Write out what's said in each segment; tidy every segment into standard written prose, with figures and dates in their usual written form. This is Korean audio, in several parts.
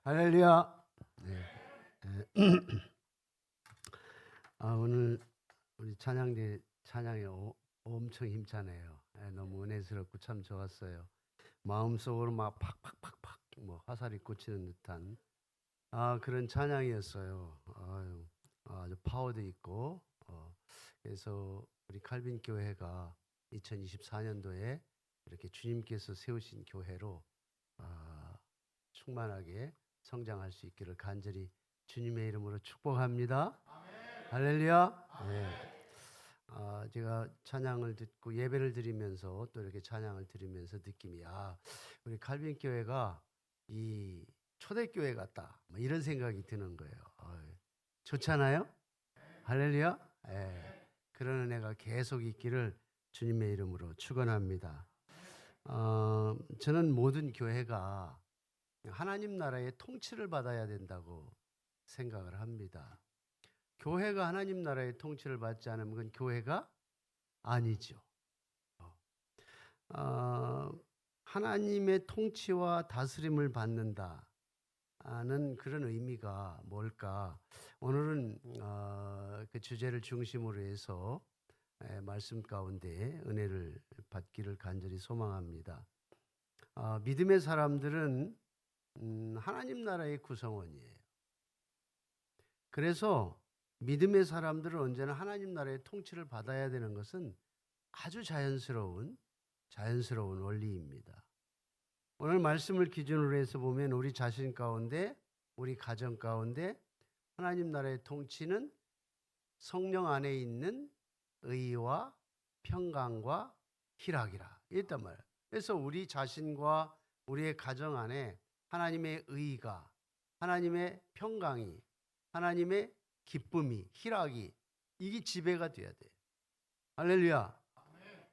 할렐루야. 네. 오늘 우리 찬양이 엄청 힘차네요. 너무 은혜스럽고 참 좋았어요. 마음속으로 막 팍팍팍팍 화살이 꽂히는 듯한 그런 찬양이었어요. 아주 파워도 있고 그래서 우리 칼빈 교회가 2024년도에 이렇게 주님께서 세우신 교회로 충만하게 성장할 수 있기를 간절히 주님의 이름으로 축복합니다. 아멘. 할렐루야. 네. 제가 찬양을 듣고 예배를 드리면서 또 이렇게 찬양을 드리면서 느낌이 우리 칼빈 교회가 이 초대교회 같다 이런 생각이 드는 거예요. 좋잖아요. 할렐루야. 네. 그런 은혜가 계속 있기를 주님의 이름으로 축원합니다. 저는 모든 교회가 하나님 나라의 통치를 받아야 된다고 생각을 합니다. 교회가 하나님 나라의 통치를 받지 않으면 그건 교회가 아니죠. 하나님의 통치와 다스림을 받는다는 그런 의미가 뭘까? 오늘은 그 주제를 중심으로 해서 말씀 가운데 은혜를 받기를 간절히 소망합니다. 믿음의 사람들은 하나님 나라의 구성원이에요. 그래서 믿음의 사람들은 언제나 하나님 나라의 통치를 받아야 되는 것은 아주 자연스러운 원리입니다. 오늘 말씀을 기준으로 해서 보면 우리 자신 가운데, 우리 가정 가운데 하나님 나라의 통치는 성령 안에 있는 의와 평강과 희락이라 이랬단 말이에요. 그래서 우리 자신과 우리의 가정 안에 하나님의 의가, 하나님의 평강이, 하나님의 기쁨이, 희락이 이게 지배가 돼야 돼요. 할렐루야.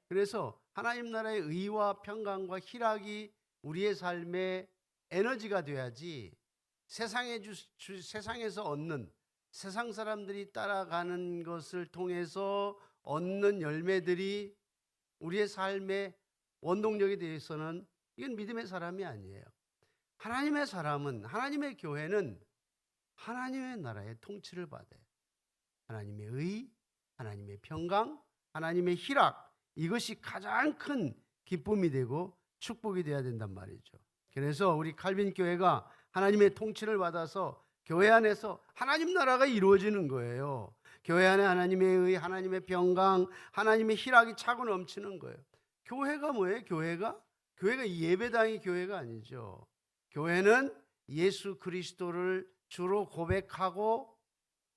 그래서 하나님 나라의 의와 평강과 희락이 우리의 삶의 에너지가 돼야지 세상에서 얻는 세상 사람들이 따라가는 것을 통해서 얻는 열매들이 우리의 삶의 원동력에 대해서는 이건 믿음의 사람이 아니에요. 하나님의 사람은, 하나님의 교회는 하나님의 나라의 통치를 받아요. 하나님의 의, 하나님의 평강, 하나님의 희락 이것이 가장 큰 기쁨이 되고 축복이 되어야 된단 말이죠. 그래서 우리 칼빈 교회가 하나님의 통치를 받아서 교회 안에서 하나님 나라가 이루어지는 거예요. 교회 안에 하나님의 의, 하나님의 평강, 하나님의 희락이 차고 넘치는 거예요. 교회가 뭐예요? 교회가 예배당이 교회가 아니죠. 교회는 예수 그리스도를 주로 고백하고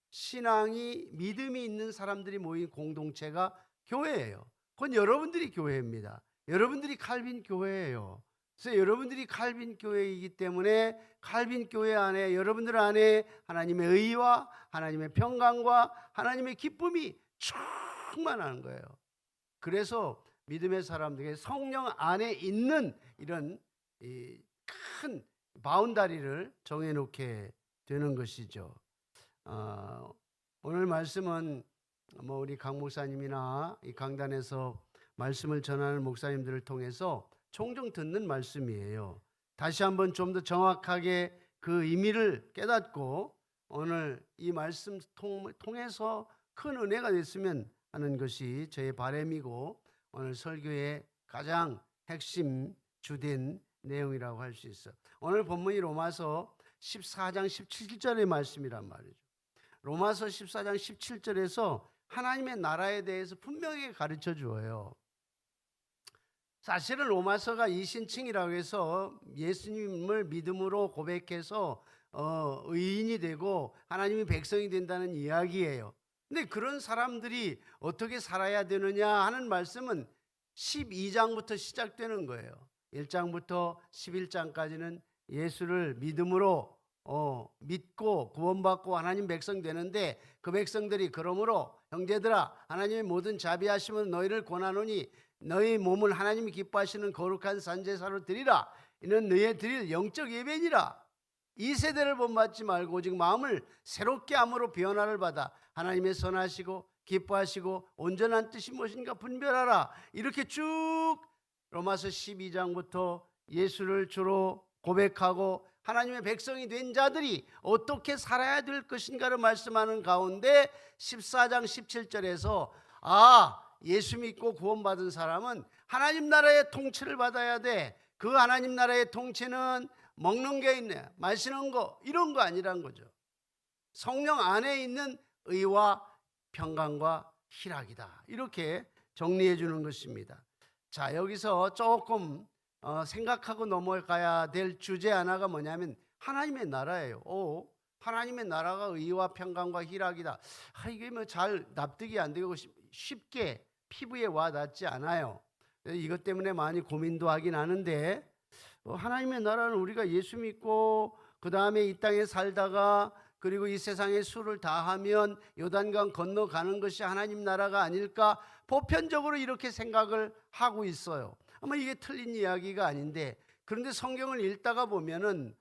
신앙이 믿음이 있는 사람들이 모인 공동체가 교회예요. 그건 여러분들이 교회입니다. 여러분들이 칼빈 교회예요. 그래서 여러분들이 칼빈 교회이기 때문에 칼빈 교회 안에 여러분들 안에 하나님의 의와 하나님의 평강과 하나님의 기쁨이 충만한 거예요. 그래서 믿음의 사람들에게 성령 안에 있는 이런 큰 바운다리를 정해놓게 되는 것이죠. 오늘 말씀은 우리 강 목사님이나 이 강단에서 말씀을 전하는 목사님들을 통해서 종종 듣는 말씀이에요. 다시 한번 좀 더 정확하게 그 의미를 깨닫고 오늘 이 말씀 통해서 큰 은혜가 됐으면 하는 것이 저의 바람이고 오늘 설교의 가장 핵심 주된 내용이라고 할 수 있어. 오늘 본문이 로마서 14장 17절의 말씀이란 말이죠. 로마서 14장 17절에서 하나님의 나라에 대해서 분명히 가르쳐 주어요. 사실은 로마서가 이신칭이라고 해서 예수님을 믿음으로 고백해서 의인이 되고 하나님의 백성이 된다는 이야기예요. 근데 그런 사람들이 어떻게 살아야 되느냐 하는 말씀은 12장부터 시작되는 거예요. 1장부터 11장까지는 예수를 믿음으로 믿고 구원받고 하나님 백성 되는데 그 백성들이 그러므로 형제들아 하나님의 모든 자비하심은 너희를 권하노니 너희 몸을 하나님이 기뻐하시는 거룩한 산제사로 드리라. 이는 너희의 드릴 영적 예배니라. 이 세대를 본받지 말고 오직 마음을 새롭게 함으로 변화를 받아 하나님의 선하시고 기뻐하시고 온전한 뜻이 무엇인가 분별하라. 이렇게 쭉 로마서 12장부터 예수를 주로 고백하고 하나님의 백성이 된 자들이 어떻게 살아야 될 것인가를 말씀하는 가운데 14장 17절에서 예수 믿고 구원받은 사람은 하나님 나라의 통치를 받아야 돼. 그 하나님 나라의 통치는 먹는 게 있네, 마시는 거, 이런 거 아니란 거죠. 성령 안에 있는 의와 평강과 희락이다, 이렇게 정리해 주는 것입니다. 자, 여기서 조금 생각하고 넘어가야 될 주제 하나가 뭐냐면 하나님의 나라예요. 하나님의 나라가 의와 평강과 희락이다. 이게 뭐 잘 납득이 안 되고 쉽게 피부에 와 닿지 않아요. 이것 때문에 많이 고민도 하긴 하는데, 하나님의 나라는 우리가 예수 믿고 그 다음에 이 땅에 살다가 그리고 이 세상에 수를 다하면 요단강 건너가는 것이 하나님 나라가 아닐까, 보편적으로 이렇게 생각을 하고 있어요. 아마 이게 틀린 이야기가 아닌데, 그런데 성경을 읽다가 보면은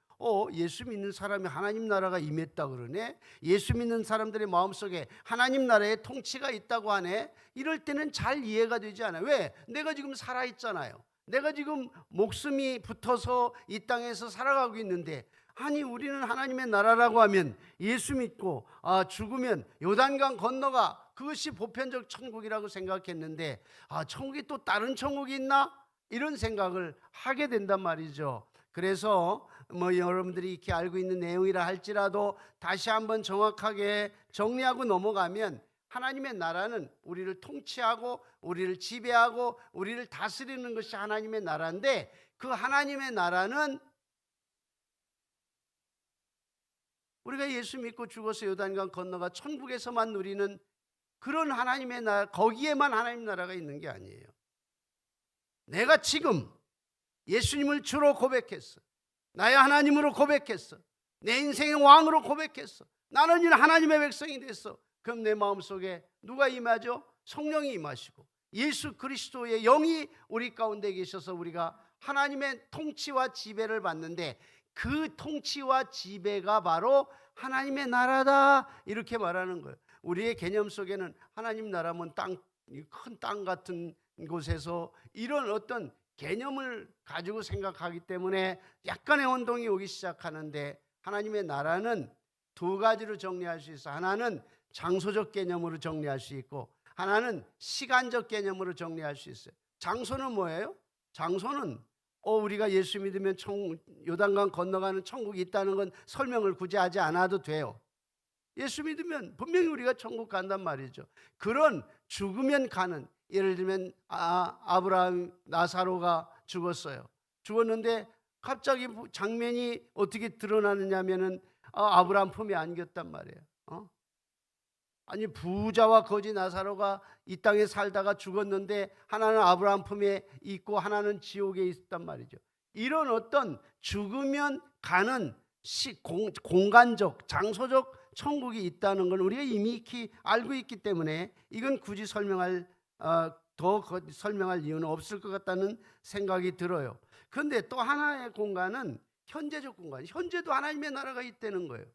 예수 믿는 사람이 하나님 나라가 임했다 그러네, 예수 믿는 사람들의 마음속에 하나님 나라의 통치가 있다고 하네. 이럴 때는 잘 이해가 되지 않아요. 왜? 내가 지금 살아있잖아요. 내가 지금 목숨이 붙어서 이 땅에서 살아가고 있는데, 아니 우리는 하나님의 나라라고 하면 예수 믿고 죽으면 요단강 건너가, 그것이 보편적 천국이라고 생각했는데, 천국이 또 다른 천국이 있나? 이런 생각을 하게 된단 말이죠. 그래서 여러분들이 이렇게 알고 있는 내용이라 할지라도 다시 한번 정확하게 정리하고 넘어가면, 하나님의 나라는 우리를 통치하고 우리를 지배하고 우리를 다스리는 것이 하나님의 나라인데, 그 하나님의 나라는 우리가 예수 믿고 죽어서 요단강 건너가 천국에서만 누리는 그런 하나님의 나라, 거기에만 하나님 나라가 있는 게 아니에요. 내가 지금 예수님을 주로 고백했어, 나의 하나님으로 고백했어, 내 인생의 왕으로 고백했어, 나는 이제 하나님의 백성이 됐어. 그럼 내 마음속에 누가 임하죠? 성령이 임하시고 예수 그리스도의 영이 우리 가운데 계셔서 우리가 하나님의 통치와 지배를 받는데, 그 통치와 지배가 바로 하나님의 나라다, 이렇게 말하는 거예요. 우리의 개념 속에는 하나님 나라면 큰 땅 같은 곳에서 이런 어떤 개념을 가지고 생각하기 때문에 약간의 혼동이 오기 시작하는데, 하나님의 나라는 두 가지로 정리할 수 있어. 하나는 장소적 개념으로 정리할 수 있고, 하나는 시간적 개념으로 정리할 수 있어요. 장소는 뭐예요? 장소는 우리가 예수 믿으면 요단강 건너가는 천국이 있다는 건 설명을 굳이 하지 않아도 돼요. 예수 믿으면 분명히 우리가 천국 간단 말이죠. 그런 죽으면 가는, 예를 들면 아브라함, 나사로가 죽었는데 갑자기 장면이 어떻게 드러나느냐면은 아브라함 품에 안겼단 말이에요. 아니 부자와 거지 나사로가 이 땅에 살다가 죽었는데, 하나는 아브라함 품에 있고 하나는 지옥에 있단 말이죠. 이런 어떤 죽으면 가는 공간적, 장소적 천국이 있다는 걸 우리가 이미 익히 알고 있기 때문에 이건 굳이 더 설명할 이유는 없을 것 같다는 생각이 들어요. 그런데 또 하나의 공간은 현재적 공간, 현재도 하나님의 나라가 있다는 거예요.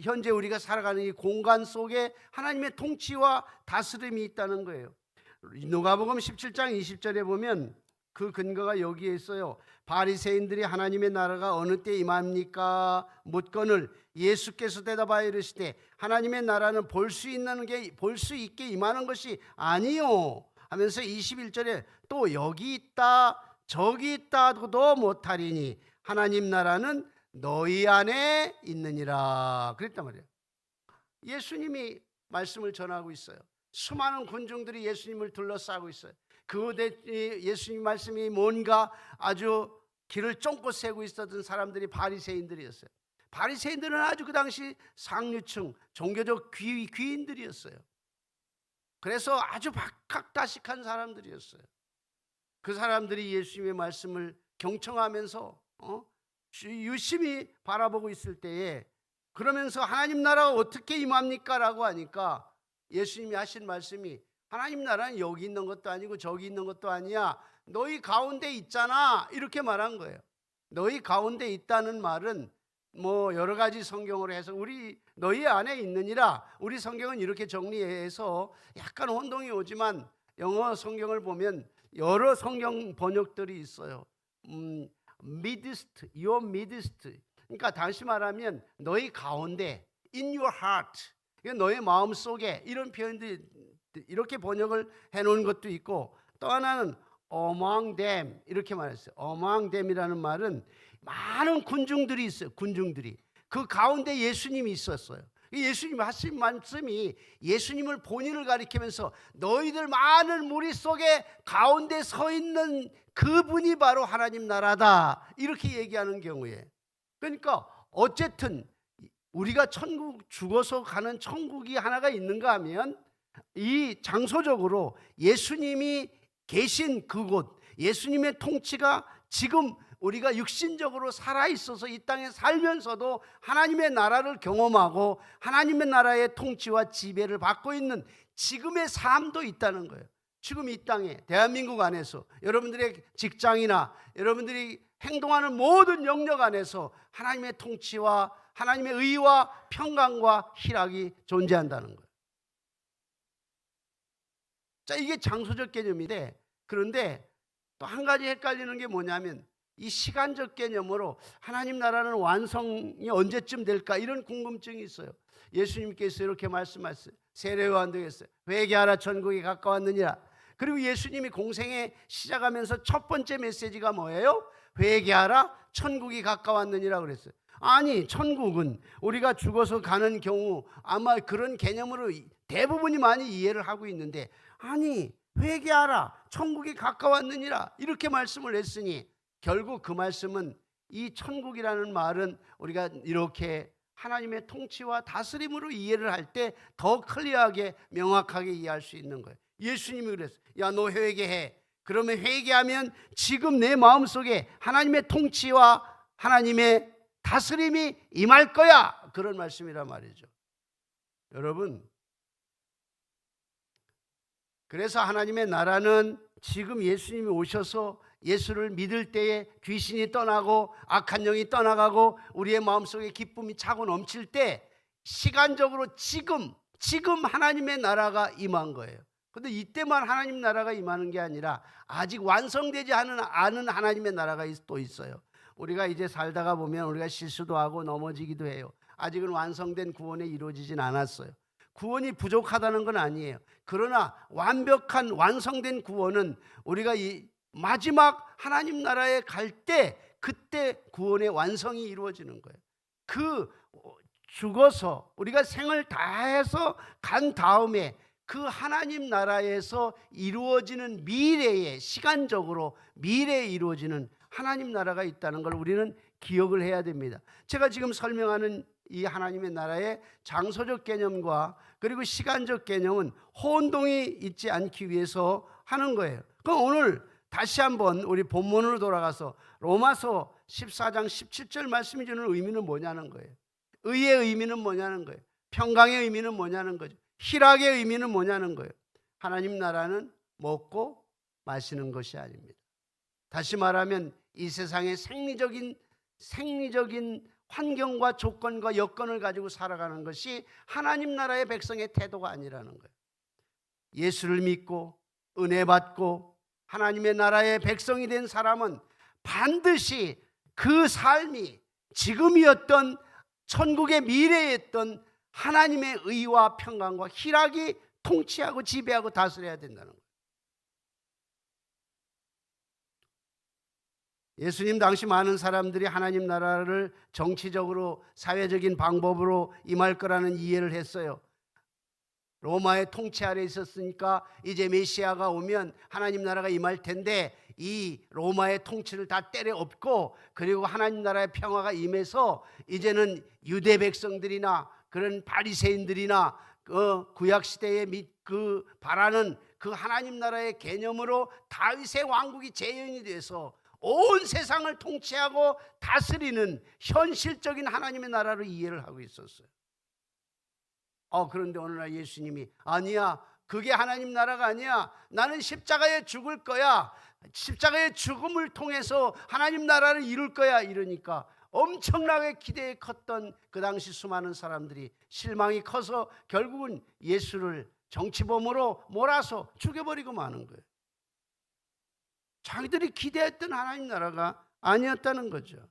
현재 우리가 살아가는 이 공간 속에 하나님의 통치와 다스림이 있다는 거예요. 누가복음 17장 20절에 보면 그 근거가 여기에 있어요. 바리새인들이 하나님의 나라가 어느 때 임합니까? 묻거늘 예수께서 대답하여 이르시되 하나님의 나라는 볼 수 있게 임하는 것이 아니요 하면서 21절에 또 여기 있다 저기 있다도 못하리니 하나님 나라는 너희 안에 있느니라 그랬단 말이에요. 예수님이 말씀을 전하고 있어요. 수많은 군중들이 예수님을 둘러싸고 있어요. 예수님 말씀이 뭔가 아주 길을 쫑긋 세고 있었던 사람들이 바리새인들이었어요. 바리새인들은 아주 그 당시 상류층 종교적 귀인들이었어요. 그래서 아주 박학다식한 사람들이었어요. 그 사람들이 예수님의 말씀을 경청하면서 유심히 바라보고 있을 때에, 그러면서 하나님 나라가 어떻게 임합니까? 라고 하니까 예수님이 하신 말씀이 하나님 나라는 여기 있는 것도 아니고 저기 있는 것도 아니야. 너희 가운데 있잖아. 이렇게 말한 거예요. 너희 가운데 있다는 말은 여러 가지 성경으로 해서 너희 안에 있느니라. 우리 성경은 이렇게 정리해서 약간 혼동이 오지만 영어 성경을 보면 여러 성경 번역들이 있어요. midst, your midst. 그러니까 다시 말하면 너희 가운데, in your heart, 너의 마음 속에, 이런 표현들이 이렇게 번역을 해놓은 것도 있고, 또 하나는 among them 이렇게 말했어요. among them이라는 말은 많은 군중들이 있어요. 군중들이 그 가운데 예수님이 있었어요. 예수님 하신 말씀이 예수님을 본인을 가리키면서 너희들 많은 무리 속에 가운데 서 있는 그분이 바로 하나님 나라다, 이렇게 얘기하는 경우에, 그러니까 어쨌든 우리가 천국, 죽어서 가는 천국이 하나가 있는가 하면 이 장소적으로 예수님이 계신 그곳, 예수님의 통치가 지금 우리가 육신적으로 살아있어서 이 땅에 살면서도 하나님의 나라를 경험하고 하나님의 나라의 통치와 지배를 받고 있는 지금의 삶도 있다는 거예요. 지금 이 땅에 대한민국 안에서 여러분들의 직장이나 여러분들이 행동하는 모든 영역 안에서 하나님의 통치와 하나님의 의와 평강과 희락이 존재한다는 거예요. 자, 이게 장소적 개념인데, 그런데 또 한 가지 헷갈리는 게 뭐냐면 이 시간적 개념으로 하나님 나라는 완성이 언제쯤 될까, 이런 궁금증이 있어요. 예수님께서 이렇게 말씀하셨어요. 세례 요한도했어요. 회개하라, 천국이 가까웠느니라. 그리고 예수님이 공생에 시작하면서 첫 번째 메시지가 뭐예요? 회개하라, 천국이 가까웠느니라 그랬어요. 아니, 천국은 우리가 죽어서 가는 경우 아마 그런 개념으로 대부분이 많이 이해를 하고 있는데, 아니, 회개하라, 천국이 가까웠느니라 이렇게 말씀을 했으니 결국 그 말씀은 이 천국이라는 말은 우리가 이렇게 하나님의 통치와 다스림으로 이해를 할 때 더 클리어하게 명확하게 이해할 수 있는 거예요. 예수님이 그랬어요. 야, 너 회개해. 그러면 회개하면 지금 내 마음속에 하나님의 통치와 하나님의 다스림이 임할 거야, 그런 말씀이란 말이죠. 여러분, 그래서 하나님의 나라는 지금 예수님이 오셔서 예수를 믿을 때에 귀신이 떠나고 악한 영이 떠나가고 우리의 마음속에 기쁨이 차고 넘칠 때 시간적으로 지금 하나님의 나라가 임한 거예요. 그런데 이때만 하나님 나라가 임하는 게 아니라 아직 완성되지 않은 하나님의 나라가 또 있어요. 우리가 이제 살다가 보면 우리가 실수도 하고 넘어지기도 해요. 아직은 완성된 구원이 이루어지진 않았어요. 구원이 부족하다는 건 아니에요. 그러나 완벽한 완성된 구원은 우리가 이 마지막 하나님 나라에 갈 때 그때 구원의 완성이 이루어지는 거예요. 그 죽어서 우리가 생을 다해서 간 다음에 그 하나님 나라에서 이루어지는 미래에, 시간적으로 미래에 이루어지는 하나님 나라가 있다는 걸 우리는 기억을 해야 됩니다. 제가 지금 설명하는 이 하나님의 나라의 장소적 개념과 그리고 시간적 개념은 혼동이 있지 않기 위해서 하는 거예요. 그럼 오늘 다시 한번 우리 본문으로 돌아가서 로마서 14장 17절 말씀이 주는 의미는 뭐냐는 거예요. 의의 의미는 뭐냐는 거예요. 평강의 의미는 뭐냐는 거죠. 희락의 의미는 뭐냐는 거예요. 하나님 나라는 먹고 마시는 것이 아닙니다. 다시 말하면 이 세상의 생리적인 환경과 조건과 여건을 가지고 살아가는 것이 하나님 나라의 백성의 태도가 아니라는 거예요. 예수를 믿고 은혜 받고 하나님의 나라의 백성이 된 사람은 반드시 그 삶이 지금이었던 천국의 미래였던 하나님의 의와 평강과 희락이 통치하고 지배하고 다스려야 된다는 거예요. 예수님 당시 많은 사람들이 하나님 나라를 정치적으로 사회적인 방법으로 임할 거라는 이해를 했어요. 로마의 통치 아래 있었으니까 이제 메시아가 오면 하나님 나라가 임할 텐데 이 로마의 통치를 다 때려 엎고 그리고 하나님 나라의 평화가 임해서 이제는 유대 백성들이나 그런 바리새인들이나 구약 시대에 그 바라는 그 하나님 나라의 개념으로 다윗의 왕국이 재현이 돼서 온 세상을 통치하고 다스리는 현실적인 하나님의 나라를 이해를 하고 있었어요. 그런데 오늘날 예수님이 아니야, 그게 하나님 나라가 아니야. 나는 십자가에 죽을 거야. 십자가의 죽음을 통해서 하나님 나라를 이룰 거야. 이러니까 엄청나게 기대에 컸던 그 당시 수많은 사람들이 실망이 커서 결국은 예수를 정치범으로 몰아서 죽여버리고 마는 거예요. 자기들이 기대했던 하나님 나라가 아니었다는 거죠.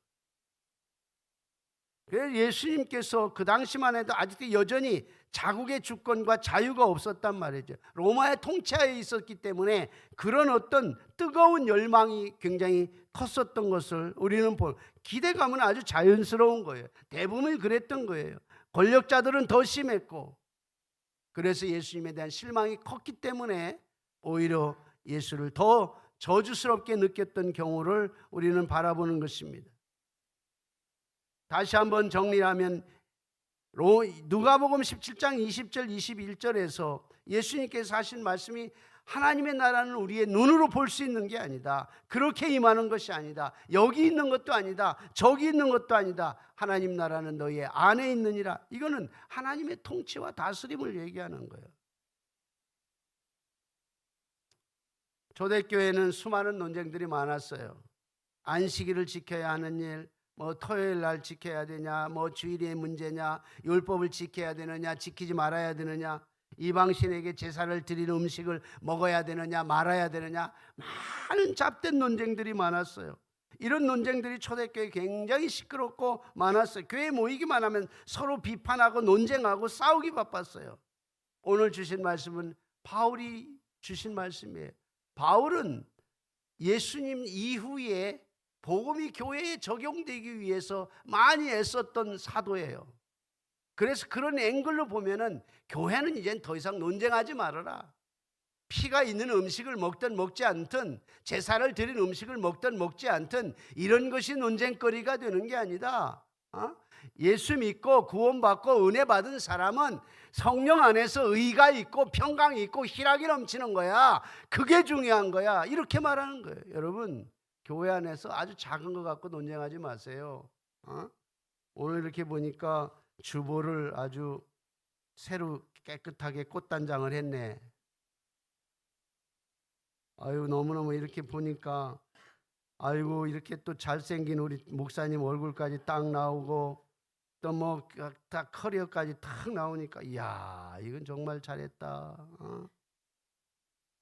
그래서 예수님께서 그 당시만 해도 아직도 여전히 자국의 주권과 자유가 없었단 말이죠. 로마의 통치하에 있었기 때문에 그런 어떤 뜨거운 열망이 굉장히 컸었던 것을 우리는 기대감은 아주 자연스러운 거예요. 대부분 그랬던 거예요. 권력자들은 더 심했고, 그래서 예수님에 대한 실망이 컸기 때문에 오히려 예수를 더 저주스럽게 느꼈던 경우를 우리는 바라보는 것입니다. 다시 한번 정리하면 누가복음 17장 20절 21절에서 예수님께서 하신 말씀이 하나님의 나라는 우리의 눈으로 볼 수 있는 게 아니다. 그렇게 임하는 것이 아니다. 여기 있는 것도 아니다. 저기 있는 것도 아니다. 하나님 나라는 너희 안에 있느니라. 이거는 하나님의 통치와 다스림을 얘기하는 거예요. 초대교회는 수많은 논쟁들이 많았어요. 안식일을 지켜야 하는 일, 토요일 날 지켜야 되냐, 주일의 문제냐, 율법을 지켜야 되느냐, 지키지 말아야 되느냐, 이방신에게 제사를 드리는 음식을 먹어야 되느냐, 말아야 되느냐, 많은 잡된 논쟁들이 많았어요. 이런 논쟁들이 초대교회에 굉장히 시끄럽고 많았어요. 교회에 모이기만 하면 서로 비판하고 논쟁하고 싸우기 바빴어요. 오늘 주신 말씀은 바울이 주신 말씀이에요. 바울은 예수님 이후에 복음이 교회에 적용되기 위해서 많이 애썼던 사도예요. 그래서 그런 앵글로 보면은 교회는 이젠 더 이상 논쟁하지 말아라. 피가 있는 음식을 먹든 먹지 않든, 제사를 드린 음식을 먹든 먹지 않든, 이런 것이 논쟁거리가 되는 게 아니다. 예수 믿고 구원받고 은혜 받은 사람은 성령 안에서 의가 있고 평강이 있고 희락이 넘치는 거야. 그게 중요한 거야. 이렇게 말하는 거예요. 여러분, 교회 안에서 아주 작은 것 갖고 논쟁하지 마세요. 오늘 이렇게 보니까 주보를 아주 새로 깨끗하게 꽃단장을 했네. 아유, 너무너무 이렇게 보니까, 아이고, 이렇게 또 잘생긴 우리 목사님 얼굴까지 딱 나오고, 또 다 커리어까지 탁 나오니까, 이야, 이건 정말 잘했다.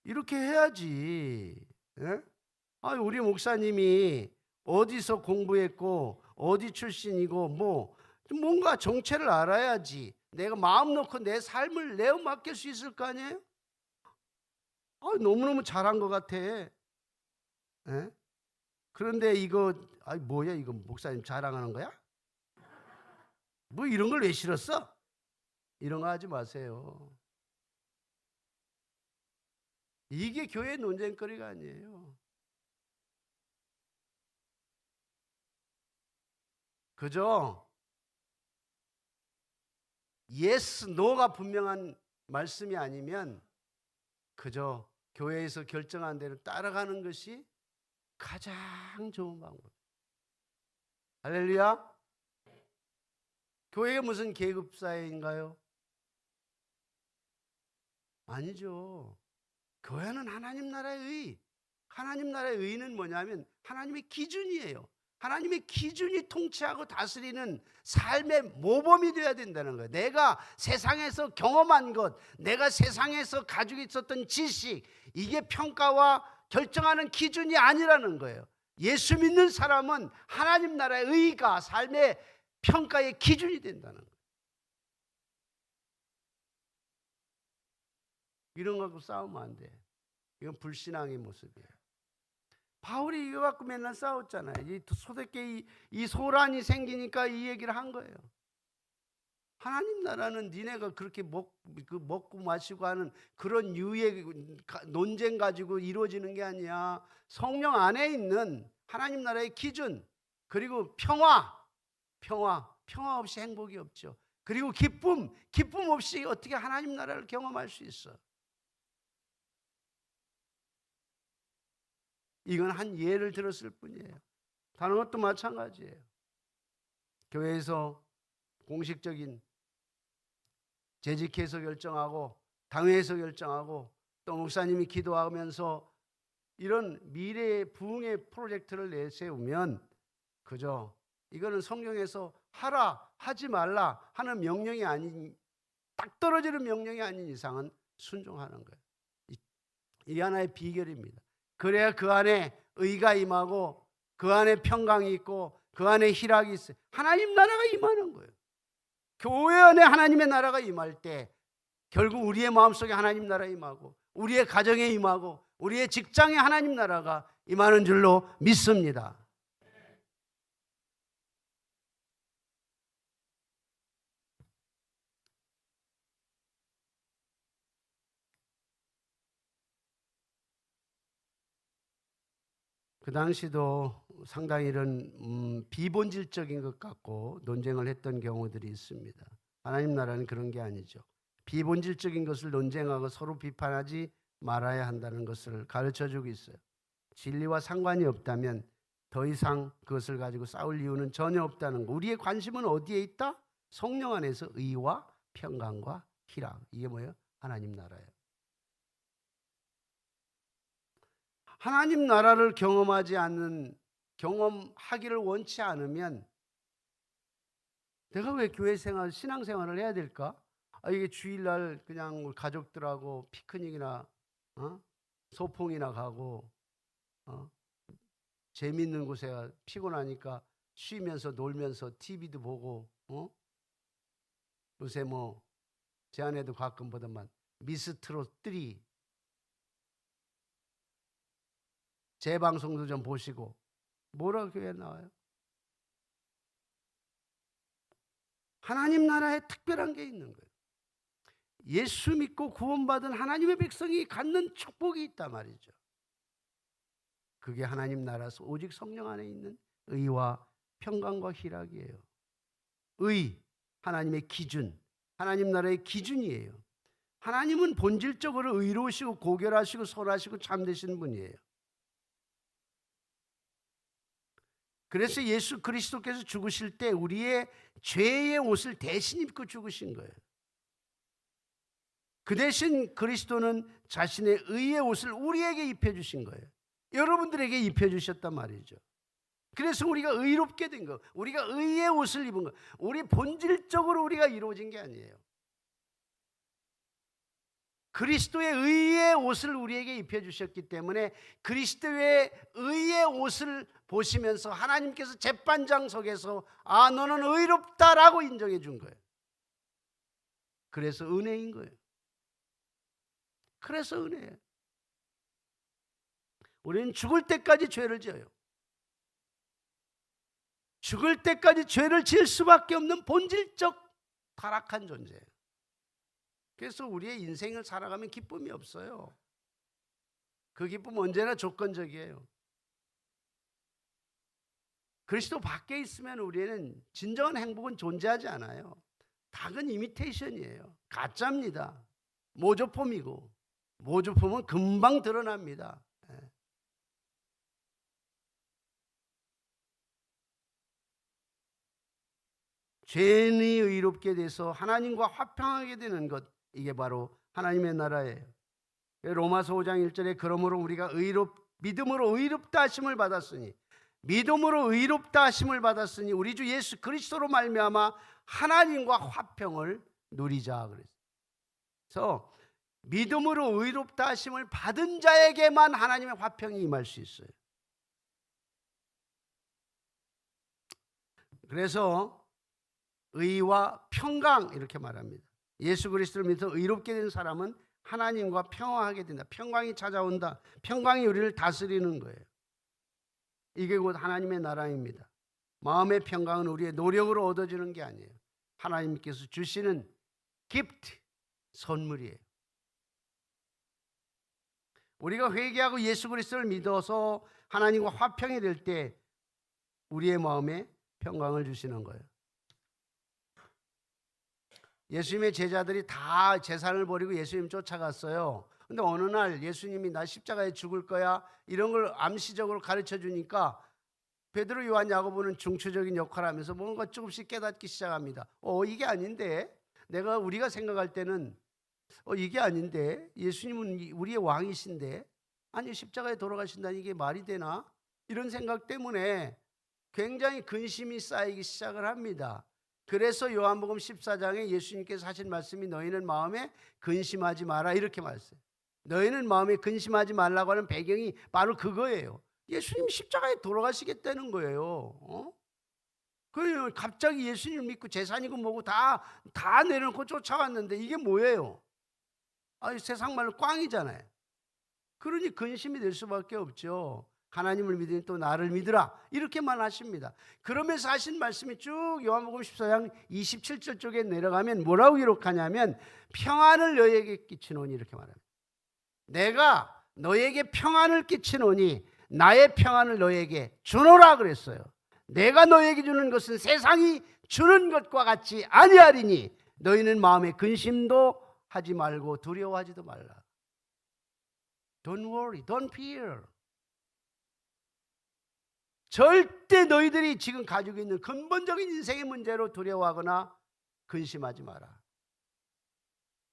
이렇게 해야지. 예? 우리 목사님이 어디서 공부했고 어디 출신이고 뭔가 정체를 알아야지 내가 마음 놓고 내 삶을 내어 맡길 수 있을 거 아니에요? 너무너무 잘한 것 같아. 에? 그런데 이거 뭐야, 이거 목사님 자랑하는 거야? 이런 걸 왜 싫었어? 이런 거 하지 마세요. 이게 교회 논쟁거리가 아니에요. 그죠? 예스, 노가 분명한 말씀이 아니면 그저 교회에서 결정한 대로 따라가는 것이 가장 좋은 방법. 할렐루야. 교회가 무슨 계급사회인가요? 아니죠. 교회는 하나님 나라의 의. 하나님 나라의 의는 뭐냐면 하나님의 기준이에요. 하나님의 기준이 통치하고 다스리는 삶의 모범이 되어야 된다는 거예요. 내가 세상에서 경험한 것, 내가 세상에서 가지고 있었던 지식, 이게 평가와 결정하는 기준이 아니라는 거예요. 예수 믿는 사람은 하나님 나라의 의가 삶의 평가의 기준이 된다는 거예요. 이런 거 갖고 싸우면 안 돼. 이건 불신앙의 모습이에요. 바울이 이거 갖고 맨날 싸웠잖아요. 이 초대교회 이 소란이 생기니까 이 얘기를 한 거예요. 하나님 나라는 니네가 그렇게 먹고 마시고 하는 그런 유의 논쟁 가지고 이루어지는 게 아니야. 성령 안에 있는 하나님 나라의 기준, 그리고 평화 없이 행복이 없죠. 그리고 기쁨 없이 어떻게 하나님 나라를 경험할 수 있어? 이건 한 예를 들었을 뿐이에요. 다른 것도 마찬가지예요. 교회에서 공식적인 재직해서 결정하고 당회에서 결정하고 또 목사님이 기도하면서 이런 미래의 부흥의 프로젝트를 내세우면 그저 이거는 성경에서 하라 하지 말라 하는 명령이 아닌, 딱 떨어지는 명령이 아닌 이상은 순종하는 거예요. 이게 하나의 비결입니다. 그래야 그 안에 의가 임하고 그 안에 평강이 있고 그 안에 희락이 있어요. 하나님 나라가 임하는 거예요. 교회 안에 하나님의 나라가 임할 때 결국 우리의 마음속에 하나님 나라 임하고 우리의 가정에 임하고 우리의 직장에 하나님 나라가 임하는 줄로 믿습니다. 그 당시도 상당히 이런 비본질적인 것 같고 논쟁을 했던 경우들이 있습니다. 하나님 나라는 그런 게 아니죠. 비본질적인 것을 논쟁하고 서로 비판하지 말아야 한다는 것을 가르쳐주고 있어요. 진리와 상관이 없다면 더 이상 그것을 가지고 싸울 이유는 전혀 없다는 거. 우리의 관심은 어디에 있다? 성령 안에서 의와 평강과 희락. 이게 뭐예요? 하나님 나라예요. 하나님 나라를 경험하기를 원치 않으면 내가 왜 교회 생활, 신앙 생활을 해야 될까? 이게 주일날 그냥 가족들하고 피크닉이나 소풍이나 가고 재밌는 곳에 피곤하니까 쉬면서 놀면서 TV도 보고 요새 뭐 제 아내도 가끔 보더만 미스트롯 3 재방송도 좀 보시고 뭐라 교회에 나와요? 하나님 나라에 특별한 게 있는 거예요. 예수 믿고 구원받은 하나님의 백성이 갖는 축복이 있단 말이죠. 그게 하나님 나라에서 오직 성령 안에 있는 의와 평강과 희락이에요. 의, 하나님의 기준, 하나님 나라의 기준이에요. 하나님은 본질적으로 의로우시고 고결하시고 선하시고 참되신 분이에요. 그래서 예수 그리스도께서 죽으실 때 우리의 죄의 옷을 대신 입고 죽으신 거예요. 그 대신 그리스도는 자신의 의의 옷을 우리에게 입혀주신 거예요. 여러분들에게 입혀주셨단 말이죠. 그래서 우리가 의롭게 된 거, 우리가 의의 옷을 입은 거, 우리 본질적으로 우리가 이루어진 게 아니에요. 그리스도의 의의 옷을 우리에게 입혀주셨기 때문에 그리스도의 의의 옷을 보시면서 하나님께서 재판장석에서 너는 의롭다라고 인정해 준 거예요. 그래서 은혜인 거예요. 그래서 은혜예요. 우리는 죽을 때까지 죄를 지어요. 죽을 때까지 죄를 지을 수밖에 없는 본질적 타락한 존재예요. 그래서 우리의 인생을 살아가면 기쁨이 없어요. 그 기쁨은 언제나 조건적이에요. 그리스도 밖에 있으면 우리는 진정한 행복은 존재하지 않아요. 닭은 이미테이션이에요. 가짜입니다. 모조품이고 모조품은 금방 드러납니다. 죄인이 의롭게 돼서 하나님과 화평하게 되는 것, 이게 바로 하나님의 나라예요. 로마서 5장 1절에 그러므로 우리가 믿음으로 의롭다 하심을 받았으니 믿음으로 의롭다 하심을 받았으니 우리 주 예수 그리스도로 말미암아 하나님과 화평을 누리자 그랬어요. 그래서 믿음으로 의롭다 하심을 받은 자에게만 하나님의 화평이 임할 수 있어요. 그래서 의와 평강 이렇게 말합니다. 예수 그리스도를 믿어 의롭게 된 사람은 하나님과 평화하게 된다. 평강이 찾아온다. 평강이 우리를 다스리는 거예요. 이게 곧 하나님의 나라입니다. 마음의 평강은 우리의 노력으로 얻어지는 게 아니에요. 하나님께서 주시는 기프트, 선물이에요. 우리가 회개하고 예수 그리스도를 믿어서 하나님과 화평이 될 때 우리의 마음에 평강을 주시는 거예요. 예수님의 제자들이 다 재산을 버리고 예수님 쫓아갔어요. 근데 어느 날 예수님이 나 십자가에 죽을 거야 이런 걸 암시적으로 가르쳐 주니까 베드로, 요한, 야고보는 중추적인 역할을 하면서 뭔가 조금씩 깨닫기 시작합니다. 이게 아닌데, 우리가 생각할 때는 이게 아닌데, 예수님은 우리의 왕이신데, 아니 십자가에 돌아가신다니 이게 말이 되나? 이런 생각 때문에 굉장히 근심이 쌓이기 시작을 합니다. 그래서 요한복음 14장에 예수님께서 하신 말씀이 너희는 마음에 근심하지 마라 이렇게 말했어요. 너희는 마음에 근심하지 말라고 하는 배경이 바로 그거예요. 예수님이 십자가에 돌아가시겠다는 거예요. 그 갑자기 예수님을 믿고 재산이고 뭐고 다 내려놓고 쫓아왔는데 이게 뭐예요? 세상 말로 꽝이잖아요. 그러니 근심이 될 수밖에 없죠. 하나님을 믿으니 또 나를 믿으라 이렇게만 하십니다. 그러면서 하신 말씀이 쭉 요한복음 14장 27절 쪽에 내려가면 뭐라고 기록하냐면 평안을 너희에게 끼치노니 이렇게 말합니다. 내가 너희에게 평안을 끼치노니 나의 평안을 너희에게 주노라 그랬어요. 내가 너희에게 주는 것은 세상이 주는 것과 같지 아니하리니 너희는 마음에 근심도 하지 말고 두려워하지도 말라. Don't worry, don't fear. 절대 너희들이 지금 가지고 있는 근본적인 인생의 문제로 두려워하거나 근심하지 마라.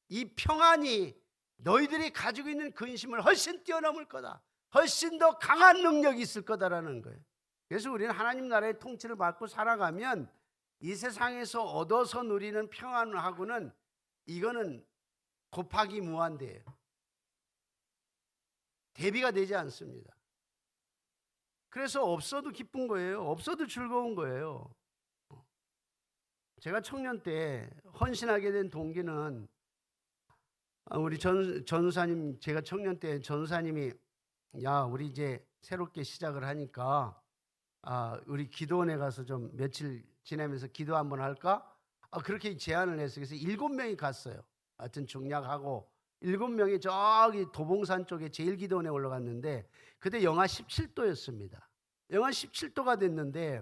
이 평안이 너희들이 가지고 있는 근심을 훨씬 뛰어넘을 거다. 훨씬 더 강한 능력이 있을 거다라는 거예요. 그래서 우리는 하나님 나라의 통치를 받고 살아가면 이 세상에서 얻어서 누리는 평안하고는 이거는 곱하기 무한대예요. 대비가 되지 않습니다. 그래서 없어도 기쁜 거예요. 없어도 즐거운 거예요. 제가 청년 때 헌신하게 된 동기는 우리 전사님, 제가 청년 때 전사님이 야 우리 이제 새롭게 시작을 하니까 우리 기도원에 가서 좀 며칠 지내면서 기도 한번 할까? 그렇게 제안을 했어요. 그래서 7명이 갔어요. 하여튼 중략하고 7명이 저기 도봉산 쪽에 제일기도원에 올라갔는데 그때 영하 17도였습니다. 영하 17도가 됐는데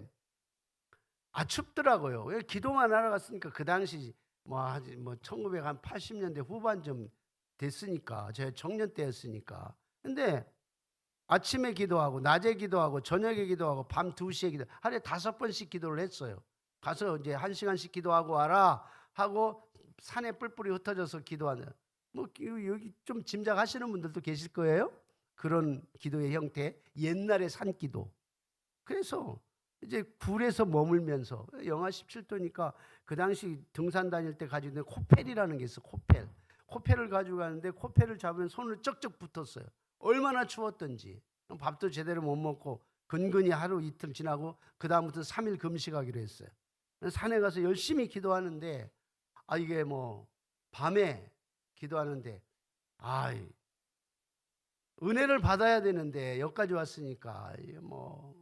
춥더라고요. 기도만 하러 갔으니까 그 당시 뭐 1980년대 후반쯤 됐으니까 제가 청년 때였으니까. 근데 아침에 기도하고 낮에 기도하고 저녁에 기도하고 밤 2시에 기도 하루에 5번씩 기도를 했어요. 가서 이제 1시간씩 기도하고 와라 하고 산에 뿔뿔이 흩어져서 기도하는 여기 좀 짐작하시는 분들도 계실 거예요. 그런 기도의 형태, 옛날의 산기도. 그래서 이제 굴에서 머물면서 영하 17도니까 그 당시 등산 다닐 때 가지고 있는 코펠이라는 게 있어. 코펠을 가지고 가는데 코펠을 잡으면 손을 쩍쩍 붙었어요. 얼마나 추웠던지. 밥도 제대로 못 먹고 근근히 하루 이틀 지나고 그 다음부터 3일 금식하기로 했어요. 산에 가서 열심히 기도하는데 이게 뭐 밤에 기도하는데 은혜를 받아야 되는데 여기까지 왔으니까 뭐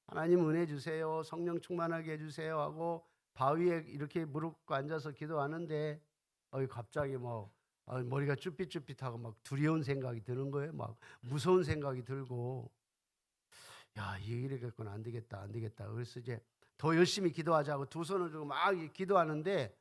하나님 은혜 주세요, 성령 충만하게 해주세요 하고 바위에 이렇게 무릎 꿇고 앉아서 기도하는데 갑자기 머리가 쭈삣쭈삣하고 막 두려운 생각이 드는 거예요. 막 무서운 생각이 들고 이 일이겠구나. 안 되겠다. 그래서 이제 더 열심히 기도하자고 두 손을 들고 막 기도하는데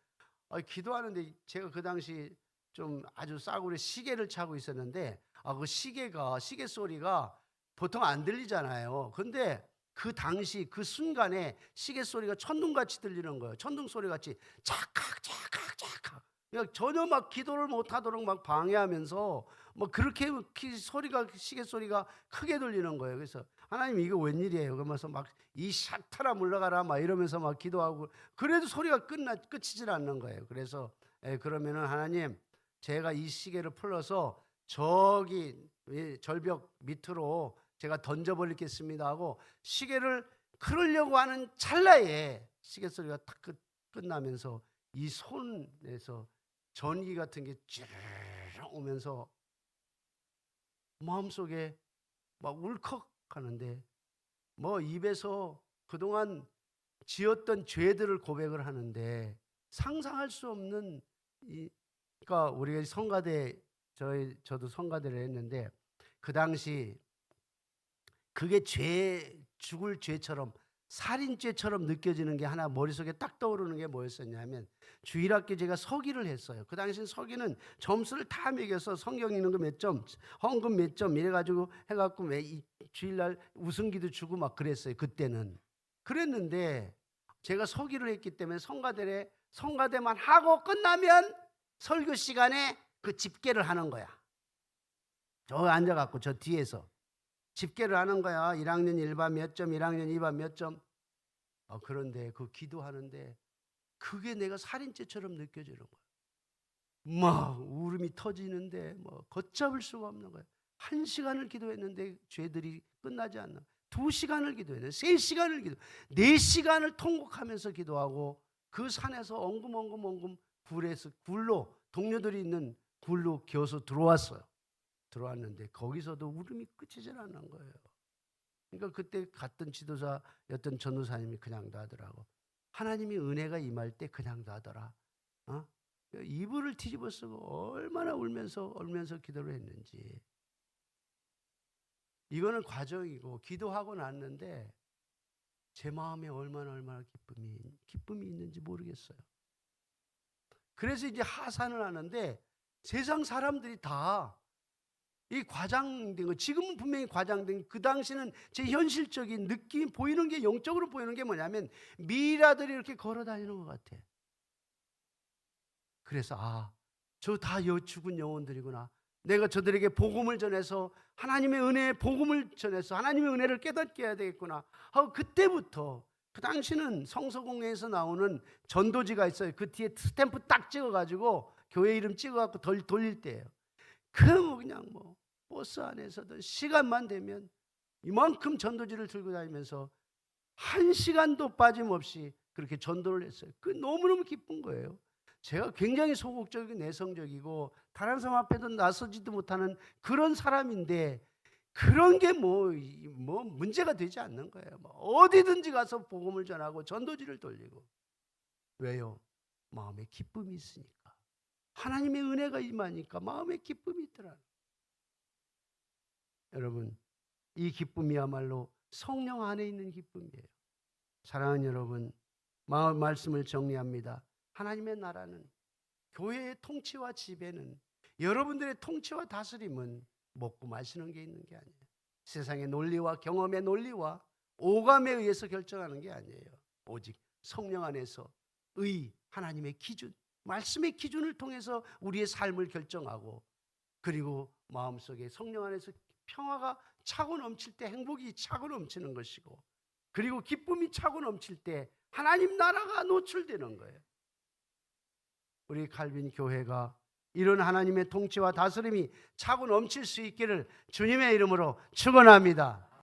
제가 그 당시 좀 아주 싸구려 시계를 차고 있었는데 그 시계 소리가 보통 안 들리잖아요. 근데 그 당시 그 순간에 시계 소리가 천둥같이 들리는 거예요. 천둥 소리같이 찰칵 전혀 막 기도를 못하도록 막 방해하면서 그렇게 시계 소리가 크게 들리는 거예요. 그래서 하나님 이거 웬일이에요? 그러면서 막 이 샤타라 물러가라 막 이러면서 막 기도하고 그래도 소리가 끝이질 않는 거예요. 그래서 그러면은 하나님 제가 이 시계를 풀어서 저기 절벽 밑으로 제가 던져버리겠습니다 하고 시계를 풀으려고 하는 찰나에 시계 소리가 탁 끝나면서 이 손에서 전기 같은 게 ጭ르르 오면서 마음속에 막 울컥하는데 입에서 그동안 지었던 죄들을 고백을 하는데 상상할 수 없는 그러니까 우리가 성가대 저도 성가대를 했는데 그 당시 그게 죽을 죄처럼 살인죄처럼 느껴지는 게 하나 머릿속에 딱 떠오르는 게 뭐였었냐면 주일학교 제가 서기를 했어요. 그 당시엔 서기는 점수를 다 매겨서 성경 읽는 거 몇 점, 헌금 몇 점 이래가지고 해갖고 주일날 우승기도 주고 막 그랬어요. 그때는. 그랬는데 제가 서기를 했기 때문에 성가대만 하고 끝나면 설교 시간에 그 집계를 하는 거야. 저 앉아갖고 저 뒤에서 집계를 하는 거야. 1학년 1반 몇 점, 1학년 2반 몇 점. 그런데 그 기도하는데 그게 내가 살인죄처럼 느껴지는 거야. 막 울음이 터지는데 걷잡을 수가 없는 거야. 1시간을 기도했는데 죄들이 끝나지 않는. 2시간을 기도해요. 3시간을 기도, 4시간을 통곡하면서 기도하고 그 산에서 엉금엉금 굴로 동료들이 있는 굴로 기어서 들어왔어요. 들어왔는데 거기서도 울음이 끝이질 않는 거예요. 그러니까 그때 갔던 지도자였던 전도사님이 그냥도 하더라고. 하나님이 은혜가 임할 때 그냥도 하더라. 이불을 뒤집어 쓰고 얼마나 울면서 기도를 했는지. 이거는 과정이고 기도하고 났는데 제 마음에 얼마나 기쁨이 있는지 모르겠어요. 그래서 이제 하산을 하는데 세상 사람들이 다 이 과장된 거, 지금은 분명히 과장된, 그 당시는 제 현실적인 느낌이 보이는 게, 영적으로 보이는 게 뭐냐면 미라들이 이렇게 걸어 다니는 것 같아. 그래서 저 다 죽은 영혼들이구나. 내가 저들에게 복음을 전해서 하나님의 은혜의 복음을 전해서 하나님의 은혜를 깨닫게 해야 되겠구나 하고, 그때부터, 그 당시는 성서공회에서 나오는 전도지가 있어요. 그 뒤에 스탬프 딱 찍어가지고 교회 이름 찍어갖고 돌릴 때예요. 그냥 버스 안에서도 시간만 되면 이만큼 전도지를 들고 다니면서 1시간도 빠짐없이 그렇게 전도를 했어요. 그 너무너무 기쁜 거예요. 제가 굉장히 소극적이고 내성적이고 다른 사람 앞에도 나서지도 못하는 그런 사람인데 그런 게 문제가 되지 않는 거예요. 어디든지 가서 복음을 전하고 전도지를 돌리고. 왜요? 마음에 기쁨이 있으니까. 하나님의 은혜가 임하니까 마음에 기쁨이 있더라. 여러분, 이 기쁨이야말로 성령 안에 있는 기쁨이에요. 사랑하는 여러분, 말씀을 정리합니다. 하나님의 나라는, 교회의 통치와 지배는, 여러분들의 통치와 다스림은 먹고 마시는 게 있는 게 아니에요. 세상의 논리와 경험의 논리와 오감에 의해서 결정하는 게 아니에요. 오직 성령 안에서 하나님의 기준, 말씀의 기준을 통해서 우리의 삶을 결정하고, 그리고 마음속에 성령 안에서 평화가 차고 넘칠 때 행복이 차고 넘치는 것이고, 그리고 기쁨이 차고 넘칠 때 하나님 나라가 노출되는 거예요. 우리 칼빈 교회가 이런 하나님의 통치와 다스림이 차고 넘칠 수 있기를 주님의 이름으로 축원합니다.